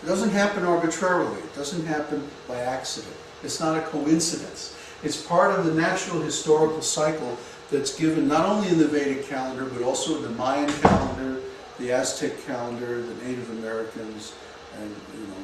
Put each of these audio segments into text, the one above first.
It doesn't happen arbitrarily. It doesn't happen by accident. It's not a coincidence. It's part of the natural historical cycle that's given not only in the Vedic calendar, but also in the Mayan calendar, the Aztec calendar, the Native Americans, and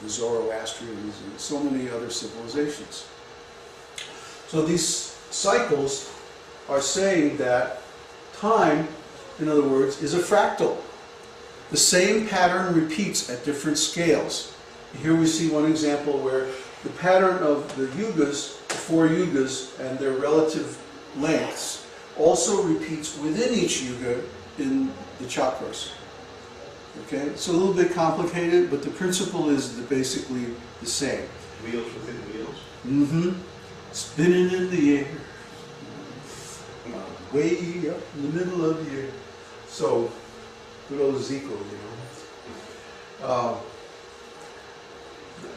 the Zoroastrians, and so many other civilizations. So these cycles are saying that time, in other words, is a fractal. The same pattern repeats at different scales. Here we see one example where the pattern of the yugas, the 4 yugas, and their relative lengths also repeats within each yuga in the chakras. Okay, it's a little bit complicated, but the principle is basically the same. Wheels within wheels? Mm-hmm. Spinning in the air. Way up in the middle of the air. So, good old Ezekiel,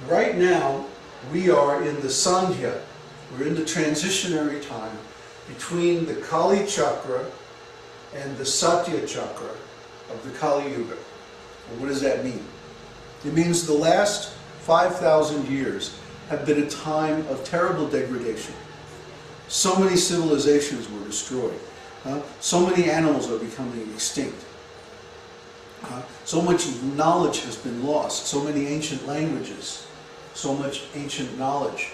Right now, we are in the Sandhya. We're in the transitionary time between the Kali chakra and the Satya chakra of the Kali Yuga. Well, what does that mean? It means the last 5,000 years have been a time of terrible degradation. So many civilizations were destroyed. So many animals are becoming extinct. So much knowledge has been lost. So many ancient languages. So much ancient knowledge.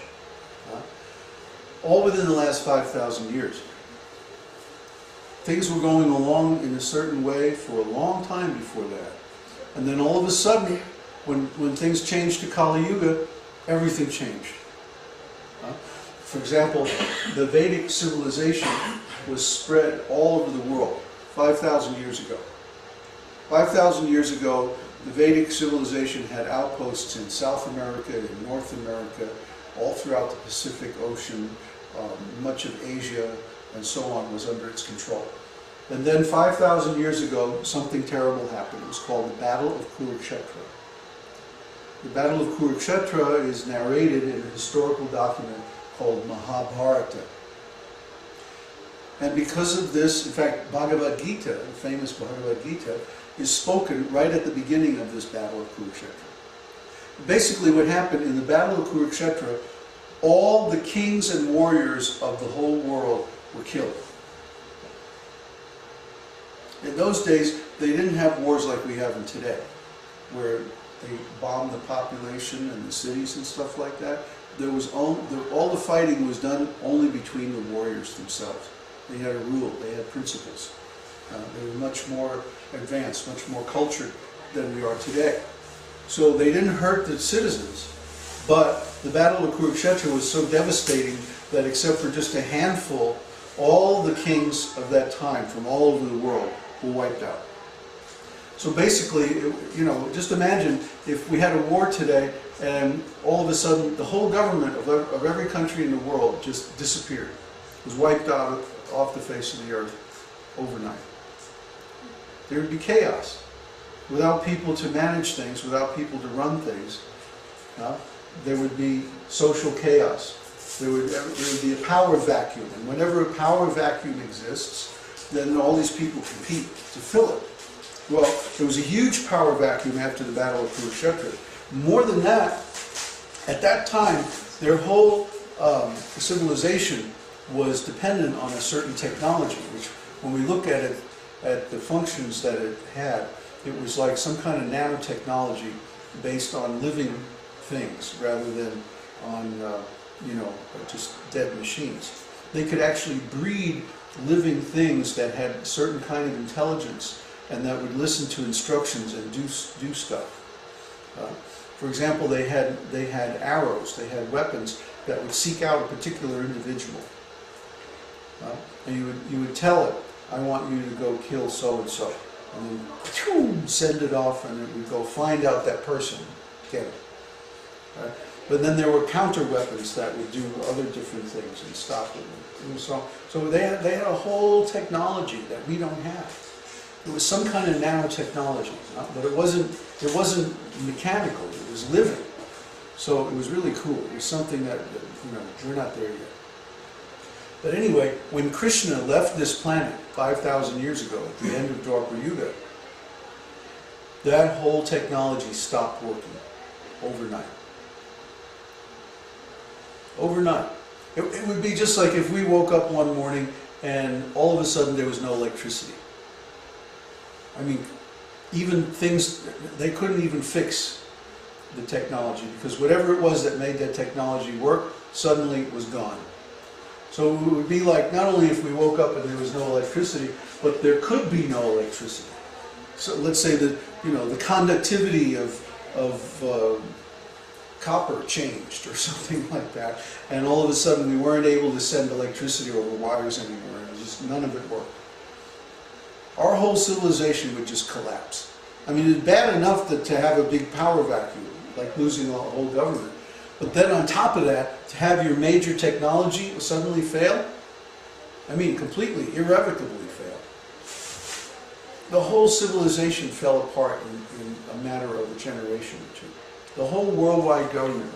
All within the last 5,000 years. Things were going along in a certain way for a long time before that. And then all of a sudden, when things changed to Kali Yuga, everything changed. For example, the Vedic civilization was spread all over the world 5,000 years ago. 5,000 years ago, the Vedic civilization had outposts in South America, in North America, all throughout the Pacific Ocean, much of Asia, and so on was under its control. And then 5,000 years ago, something terrible happened. It was called the Battle of Kurukshetra. The Battle of Kurukshetra is narrated in a historical document called Mahabharata. And because of this, in fact, Bhagavad Gita, the famous Bhagavad Gita, is spoken right at the beginning of this Battle of Kurukshetra. Basically what happened in the Battle of Kurukshetra, all the kings and warriors of the whole world were killed. In those days, they didn't have wars like we have in today, where they bombed the population and the cities and stuff like that. There was all the fighting was done only between the warriors themselves. They had a rule, they had principles. They were much more advanced, much more cultured than we are today. So they didn't hurt the citizens, but the Battle of Kurukshetra was so devastating that except for just a handful, all the kings of that time from all over the world were wiped out. So basically, just imagine if we had a war today and all of a sudden the whole government of every country in the world just disappeared. It was wiped out off the face of the earth overnight. There would be chaos. Without people to manage things, without people to run things, there would be social chaos. There would be a power vacuum. And whenever a power vacuum exists, then all these people compete to fill it. Well, there was a huge power vacuum after the Battle of Kurukshetra. More than that, at that time, their whole civilization was dependent on a certain technology, which when we look at it, at the functions that it had, it was like some kind of nanotechnology based on living things rather than on, just dead machines. They could actually breed living things that had a certain kind of intelligence and that would listen to instructions and do stuff. For example, they had arrows, they had weapons that would seek out a particular individual. And you would tell it, I want you to go kill so-and-so. And then send it off and it would go find out that person, get it. But then there were counter weapons that would do other different things and stop it. And so they had a whole technology that we don't have. It was some kind of nanotechnology, but it wasn't mechanical. It was living. So it was really cool. It was something that we're not there yet. But anyway, when Krishna left this planet 5,000 years ago, at the end of Dwapara Yuga, that whole technology stopped working. overnight. Overnight. It would be just like if we woke up one morning and all of a sudden there was no electricity. I mean, even things, they couldn't even fix the technology because whatever it was that made that technology work suddenly was gone. So it would be like not only if we woke up and there was no electricity, but there could be no electricity. So let's say that, you know, the conductivity of copper changed or something like that, and all of a sudden we weren't able to send electricity over wires anymore. It was just, none of it worked. Our whole civilization would just collapse. I mean, it's bad enough to have a big power vacuum, like losing a whole government. But then on top of that, to have your major technology suddenly fail, I mean, completely, irrevocably fail. The whole civilization fell apart in a matter of a generation or two. The whole worldwide government,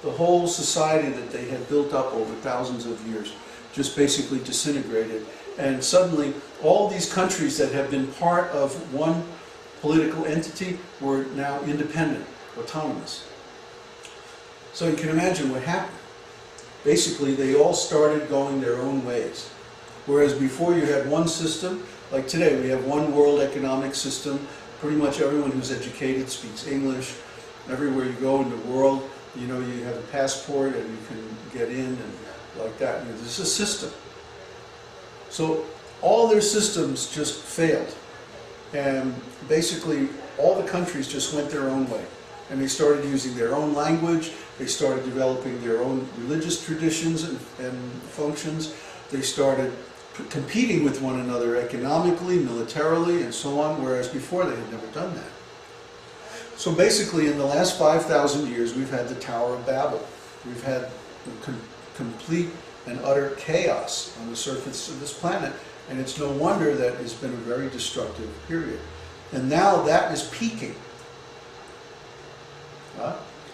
the whole society that they had built up over thousands of years just basically disintegrated. And suddenly, all these countries that have been part of one political entity were now independent, autonomous. So you can imagine what happened. Basically, they all started going their own ways. Whereas before you had one system, like today we have one world economic system. Pretty much everyone who's educated speaks English. Everywhere you go in the world, you know, you have a passport and you can get in and like that. You know, there's a system. So all their systems just failed. And basically all the countries just went their own way. And they started using their own language. They started developing their own religious traditions and functions. They started competing with one another economically, militarily, and so on, whereas before they had never done that. So basically, in the last 5,000 years, we've had the Tower of Babel. We've had complete and utter chaos on the surface of this planet, and it's no wonder that it's been a very destructive period. And now that is peaking.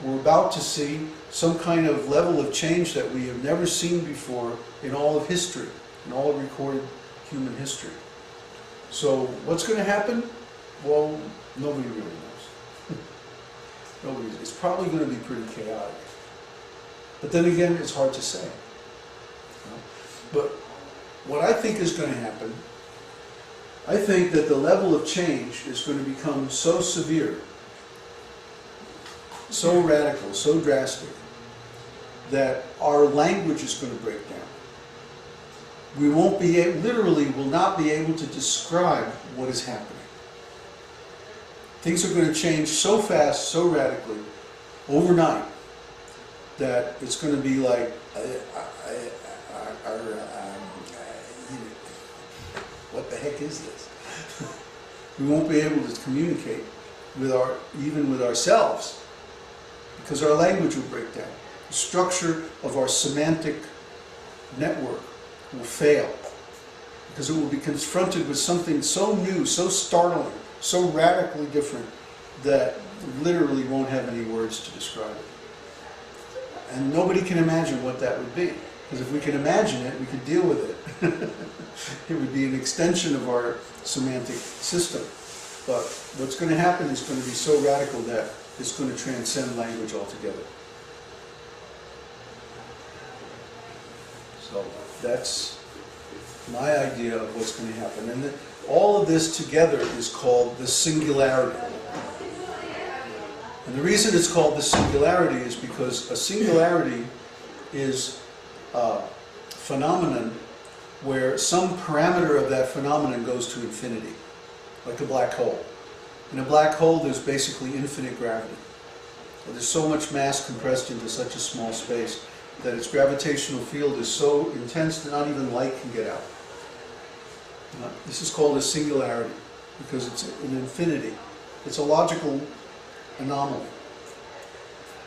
We're about to see some kind of level of change that we have never seen before in all of history, in all of recorded human history. So what's going to happen? Well, nobody really knows. It's probably going to be pretty chaotic. But then again, it's hard to say. But what I think is going to happen, I think that the level of change is going to become so severe, so radical, so drastic, that our language is going to break down. We won't be able, literally will not be able to describe what is happening. Things are going to change so fast, so radically, overnight, that it's going to be like, what the heck is this? We won't be able to communicate with even with ourselves, because our language will break down. The structure of our semantic network will fail, because it will be confronted with something so new, so startling, so radically different, that literally won't have any words to describe it. And nobody can imagine what that would be, because if we can imagine it, we could deal with it. It would be an extension of our semantic system. But what's going to happen is going to be so radical that it's going to transcend language altogether. So that's my idea of what's going to happen. And all of this together is called the singularity. And the reason it's called the singularity is because a singularity is a phenomenon where some parameter of that phenomenon goes to infinity, like a black hole. In a black hole, there's basically infinite gravity. There's so much mass compressed into such a small space that its gravitational field is so intense that not even light can get out. This is called a singularity because it's an infinity. It's a logical anomaly.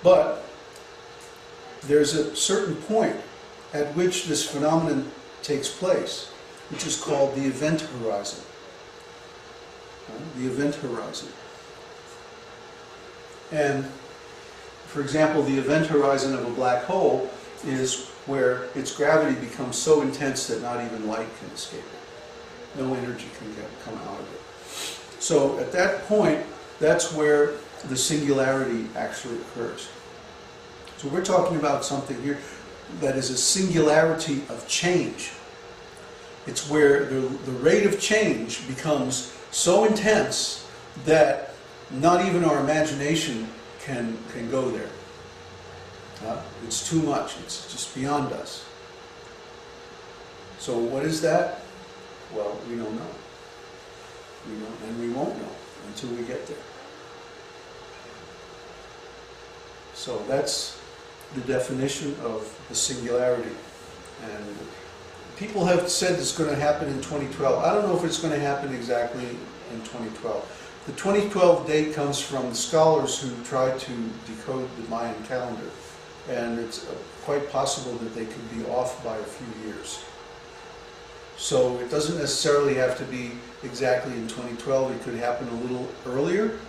But there's a certain point at which this phenomenon takes place, which is called the event horizon. The event horizon. And, for example, the event horizon of a black hole is where its gravity becomes so intense that not even light can escape it. No energy can come out of it. So at that point, that's where the singularity actually occurs. So we're talking about something here that is a singularity of change. It's where the rate of change becomes so intense that not even our imagination can go there. It's too much. It's just beyond us. So what is that? Well, we don't know. We don't, and we won't know until we get there. So that's the definition of the singularity. And people have said it's going to happen in 2012. I don't know if it's going to happen exactly in 2012. The 2012 date comes from scholars who tried to decode the Mayan calendar, and it's quite possible that they could be off by a few years. So it doesn't necessarily have to be exactly in 2012. It could happen a little earlier,